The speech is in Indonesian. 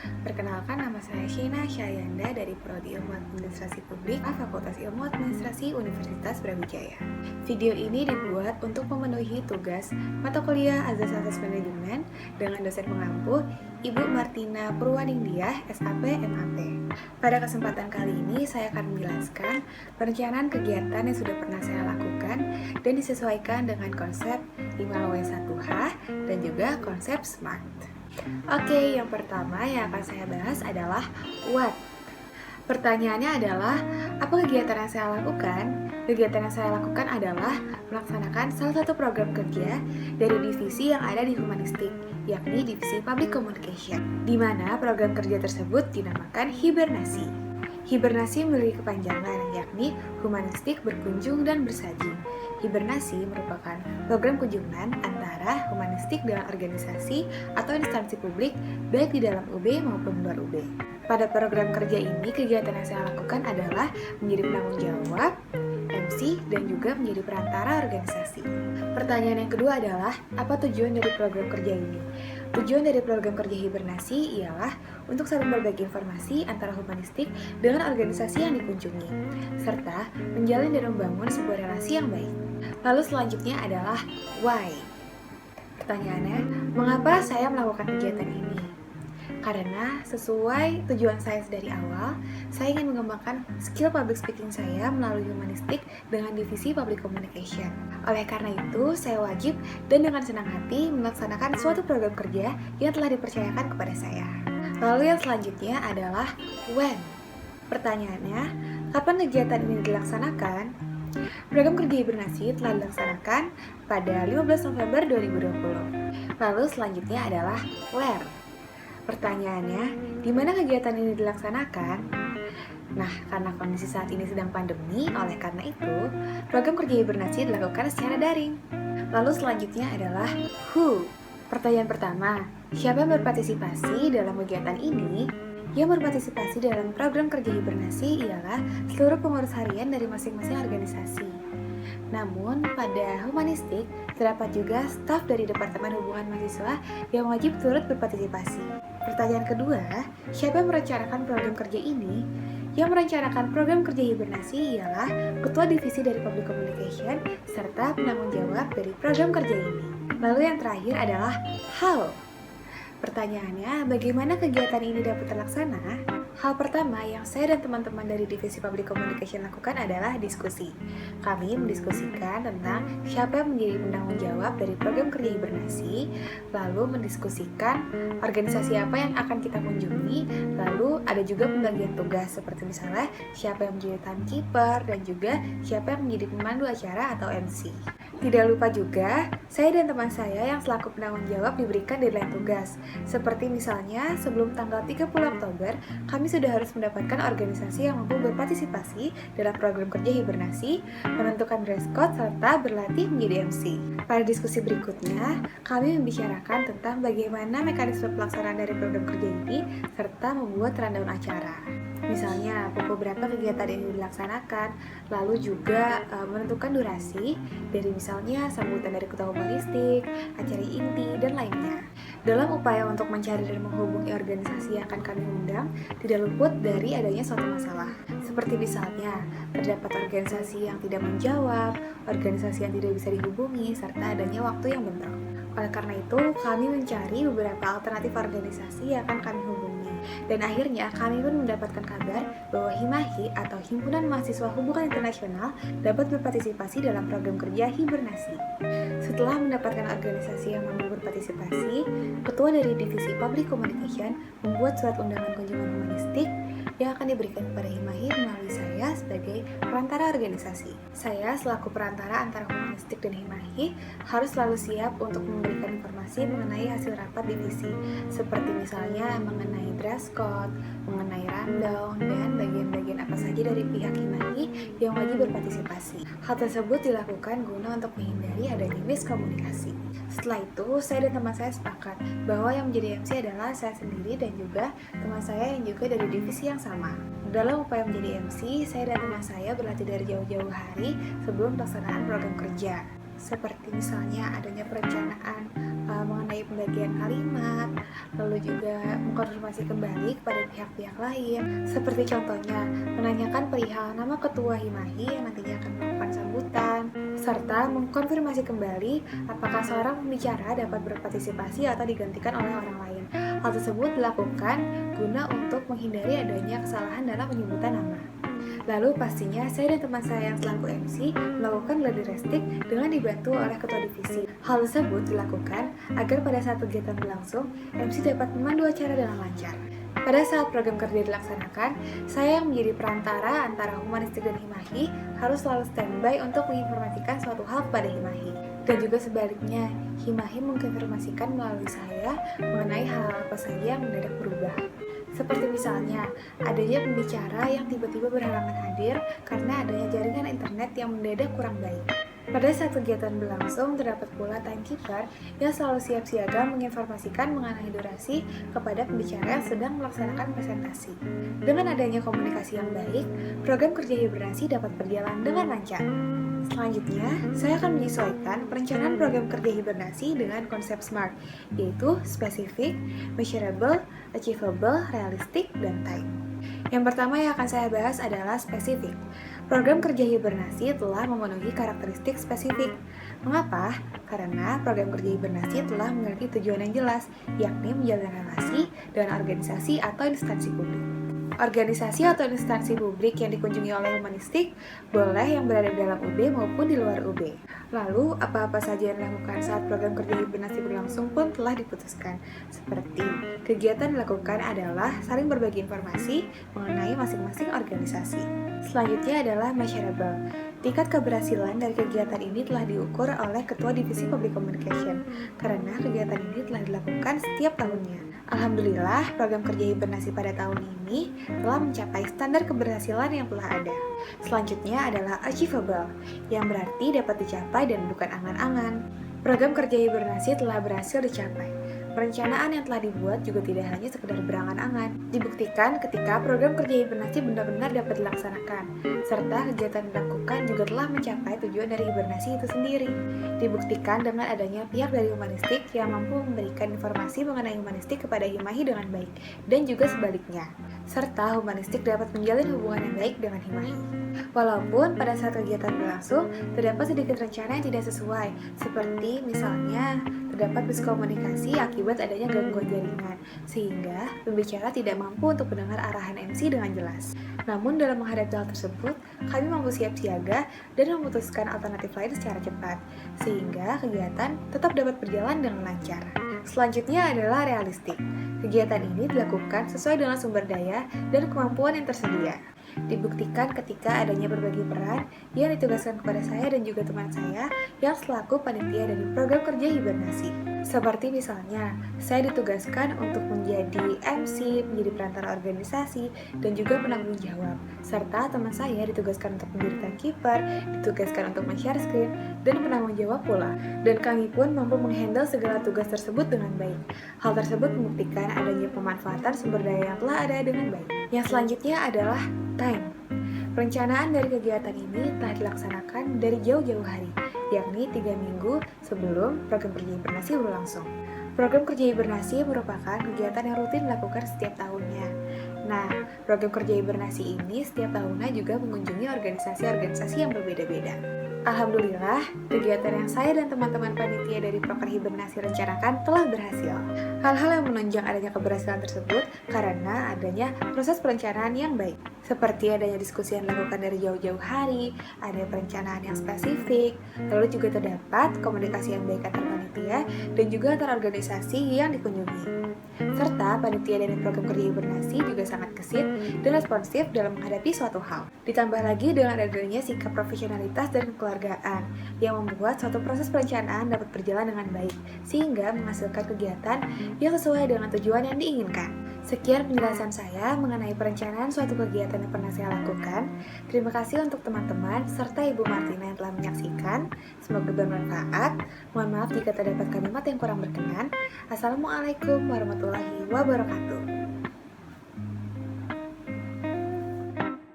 Perkenalkan, nama saya Sheena Syayanda dari Prodi Ilmu Administrasi Publik, Fakultas Ilmu Administrasi Universitas Brawijaya. Video ini dibuat untuk memenuhi tugas mata kuliah Azas Manajemen dengan dosen pengampu Ibu Martina Purwaningdiah, SAP MAP. Pada kesempatan kali ini, saya akan menjelaskan perencanaan kegiatan yang sudah pernah saya lakukan dan disesuaikan dengan konsep 5W1H dan juga konsep SMART. Oke, yang pertama yang akan saya bahas adalah what. Pertanyaannya adalah, apa kegiatan yang saya lakukan? Kegiatan yang saya lakukan adalah melaksanakan salah satu program kerja dari divisi yang ada di Humanistik, yakni Divisi Public Communication, di mana program kerja tersebut dinamakan hibernasi. Hibernasi memiliki kepanjangan, yakni Humanistik Berkunjung dan Bersaji. Hibernasi merupakan program kunjungan antara humanistik dengan organisasi atau instansi publik, baik di dalam UB maupun luar UB. Pada program kerja ini, kegiatan yang saya lakukan adalah menjadi penanggung jawab, MC, dan juga menjadi perantara organisasi. Pertanyaan yang kedua adalah, apa tujuan dari program kerja ini? Tujuan dari program kerja hibernasi ialah untuk saling berbagi informasi antara humanistik dengan organisasi yang dikunjungi, serta menjalin dan membangun sebuah relasi yang baik. Lalu selanjutnya adalah why. Pertanyaannya, mengapa saya melakukan kegiatan ini? Karena sesuai tujuan saya dari awal, saya ingin mengembangkan skill public speaking saya melalui humanistik dengan divisi public communication. Oleh karena itu, saya wajib dan dengan senang hati melaksanakan suatu program kerja yang telah dipercayakan kepada saya. Lalu yang selanjutnya adalah when. Pertanyaannya, kapan kegiatan ini dilaksanakan? Program kerja hibernasi telah dilaksanakan pada 15 November 2020. Lalu selanjutnya adalah where. Pertanyaannya, di mana kegiatan ini dilaksanakan? Nah, karena kondisi saat ini sedang pandemi, oleh karena itu, program kerja hibernasi dilakukan secara daring. Lalu selanjutnya adalah who. Pertanyaan pertama, siapa yang berpartisipasi dalam kegiatan ini? Yang berpartisipasi dalam program kerja hibernasi ialah seluruh pengurus harian dari masing-masing organisasi. Namun, pada humanistik, terdapat juga staf dari Departemen Hubungan Mahasiswa yang wajib turut berpartisipasi. Pertanyaan kedua, siapa yang merencanakan program kerja ini? Yang merencanakan program kerja hibernasi ialah Ketua Divisi dari Public Communication serta penanggung jawab dari program kerja ini. Lalu yang terakhir adalah how. Pertanyaannya, bagaimana kegiatan ini dapat terlaksana? Hal pertama yang saya dan teman-teman dari Divisi Public Communication lakukan adalah diskusi. Kami mendiskusikan tentang siapa yang menjadi penanggung jawab dari program kerja hibernasi, lalu mendiskusikan organisasi apa yang akan kita kunjungi, lalu ada juga pembagian tugas seperti misalnya siapa yang menjadi timekeeper dan juga siapa yang menjadi pemandu acara atau MC. Tidak lupa juga, saya dan teman saya yang selaku penanggung jawab diberikan deadline tugas. Seperti misalnya, sebelum tanggal 30 Oktober, kami sudah harus mendapatkan organisasi yang mampu berpartisipasi dalam program kerja hibernasi, menentukan dress code, serta berlatih menjadi MC. Pada diskusi berikutnya, kami membicarakan tentang bagaimana mekanisme pelaksanaan dari program kerja ini, serta membuat rundown acara. Misalnya, pukul berapa kegiatan ini dilaksanakan, lalu juga menentukan durasi dari misalnya sambutan dari ketua humanistik, acara inti, dan lainnya. Dalam upaya untuk mencari dan menghubungi organisasi yang akan kami undang, tidak luput dari adanya suatu masalah. Seperti misalnya, terdapat organisasi yang tidak menjawab, organisasi yang tidak bisa dihubungi, serta adanya waktu yang bentrok. Oleh karena itu, kami mencari beberapa alternatif organisasi yang akan kami hubungi. Dan akhirnya kami pun mendapatkan kabar bahwa HIMAHI atau Himpunan Mahasiswa Hubungan Internasional dapat berpartisipasi dalam program kerja hibernasi. Setelah mendapatkan organisasi yang mampu berpartisipasi, ketua dari Divisi Public Communication membuat surat undangan kunjungan humanistik yang akan diberikan kepada HIMAHI melalui saya sebagai perantara organisasi. Saya selaku perantara antara humanistik dan HIMAHI harus selalu siap untuk memberikan informasi mengenai hasil rapat divisi, seperti misalnya mengenai dress code, mengenai rundown, dan bagian-bagian apa saja dari pihak HIMAHI yang wajib berpartisipasi. Hal tersebut dilakukan guna untuk menghindari adanya miskomunikasi. Setelah itu, saya dan teman saya sepakat bahwa yang menjadi MC adalah saya sendiri dan juga teman saya yang juga dari divisi yang sama. Dalam upaya menjadi MC, saya dan teman saya berlatih dari jauh-jauh hari sebelum pelaksanaan program kerja. seperti misalnya adanya perencanaan mengenai pembagian kalimat, lalu juga mengkonfirmasi kembali kepada pihak-pihak lain, seperti contohnya menanyakan perihal nama ketua Himahi yang nantinya akan melakukan sambutan, serta mengkonfirmasi kembali apakah seorang pembicara dapat berpartisipasi atau digantikan oleh orang lain. Hal tersebut dilakukan guna untuk menghindari adanya kesalahan dalam penyebutan nama. Lalu pastinya saya dan teman saya yang selaku MC melakukan gladi restik dengan dibantu oleh ketua divisi. Hal tersebut dilakukan agar pada saat kegiatan berlangsung, MC dapat memandu acara dengan lancar. Pada saat program kerja dilaksanakan, saya yang menjadi perantara antara humanistik dan Himahi harus selalu standby untuk menginformasikan suatu hal kepada Himahi. Dan juga sebaliknya, Himahi mengkonfirmasikan melalui saya mengenai hal apa saja yang mendadak berubah. Seperti misalnya, adanya pembicara yang tiba-tiba berhalangan hadir karena adanya jaringan internet yang mendadak kurang baik. Pada saat kegiatan berlangsung, terdapat pula timekeeper yang selalu siap siaga menginformasikan mengenai durasi kepada pembicara yang sedang melaksanakan presentasi. Dengan adanya komunikasi yang baik, program kerja hibernasi dapat berjalan dengan lancar. Selanjutnya, saya akan menyesuaikan perencanaan program kerja hibernasi dengan konsep SMART, yaitu Specific, Measurable, Achievable, Realistic, dan Time. Yang pertama yang akan saya bahas adalah spesifik. Program kerja hibernasi telah memenuhi karakteristik spesifik. Mengapa? Karena program kerja hibernasi telah memiliki tujuan yang jelas, yakni menjalin relasi dengan organisasi atau instansi publik. Organisasi atau instansi publik yang dikunjungi oleh humanistik boleh yang berada di dalam UB maupun di luar UB. Lalu, apa-apa saja yang dilakukan saat program kerja hibernasi berlangsung pun telah diputuskan. Seperti, kegiatan dilakukan adalah saling berbagi informasi mengenai masing-masing organisasi. Selanjutnya adalah measurable. Tingkat keberhasilan dari kegiatan ini telah diukur oleh Ketua Divisi Public Communication, karena kegiatan ini telah dilakukan setiap tahunnya. Alhamdulillah, program kerja hibernasi pada tahun ini telah mencapai standar keberhasilan yang telah ada. Selanjutnya adalah achievable, yang berarti dapat dicapai dan bukan angan-angan. Program kerja hibernasi telah berhasil dicapai. Perencanaan yang telah dibuat juga tidak hanya sekedar berangan-angan. Dibuktikan ketika program kerja hibernasi benar-benar dapat dilaksanakan, serta kegiatan dilakukan juga telah mencapai tujuan dari hibernasi itu sendiri. Dibuktikan dengan adanya pihak dari humanistik yang mampu memberikan informasi mengenai humanistik kepada Himahi dengan baik, dan juga sebaliknya. Serta humanistik dapat menjalin hubungan yang baik dengan Himahi. Walaupun pada saat kegiatan berlangsung, terdapat sedikit rencana yang tidak sesuai, seperti misalnya terdapat miskomunikasi akibat adanya gangguan jaringan, sehingga pembicara tidak mampu untuk mendengar arahan MC dengan jelas. Namun dalam menghadapi hal tersebut, kami mampu siap siaga dan memutuskan alternatif lain secara cepat, sehingga kegiatan tetap dapat berjalan dengan lancar. Selanjutnya adalah realistik. Kegiatan ini dilakukan sesuai dengan sumber daya dan kemampuan yang tersedia. Dibuktikan ketika adanya berbagi peran yang ditugaskan kepada saya dan juga teman saya yang selaku panitia dari program kerja hibernasi. Seperti misalnya, saya ditugaskan untuk menjadi MC, menjadi perantara organisasi, dan juga penanggung jawab. Serta teman saya ditugaskan untuk menjadi timekeeper, ditugaskan untuk men-share screen, dan penanggung jawab pula. Dan kami pun mampu menghandle segala tugas tersebut dengan baik. Hal tersebut membuktikan adanya pemanfaatan sumber daya yang telah ada dengan baik. Yang selanjutnya adalah time. Perencanaan dari kegiatan ini telah dilaksanakan dari jauh-jauh hari, yakni 3 minggu sebelum program kerja hibernasi berlangsung. Program kerja hibernasi merupakan kegiatan yang rutin dilakukan setiap tahunnya. Nah, program kerja hibernasi ini setiap tahunnya juga mengunjungi organisasi-organisasi yang berbeda-beda. Alhamdulillah, kegiatan yang saya dan teman-teman panitia dari Proker Hibernasi rencanakan telah berhasil. Hal-hal yang menunjang adanya keberhasilan tersebut karena adanya proses perencanaan yang baik. Seperti adanya diskusi yang dilakukan dari jauh-jauh hari, ada perencanaan yang spesifik, lalu juga terdapat komunikasi yang baik antar panitia dan juga antar organisasi yang dikunjungi. Serta panitia dari program kerja hibernasi juga sangat gesit dan responsif dalam menghadapi suatu hal. Ditambah lagi dengan adanya sikap profesionalitas dan kekeluargaan yang membuat suatu proses perencanaan dapat berjalan dengan baik, sehingga menghasilkan kegiatan yang sesuai dengan tujuan yang diinginkan. Sekian penjelasan saya mengenai perencanaan suatu kegiatan yang pernah saya lakukan. Terima kasih untuk teman-teman serta Ibu Martina yang telah menyaksikan. Semoga bermanfaat. Mohon maaf jika terdapat kalimat yang kurang berkenan. Assalamualaikum warahmatullahi wabarakatuh.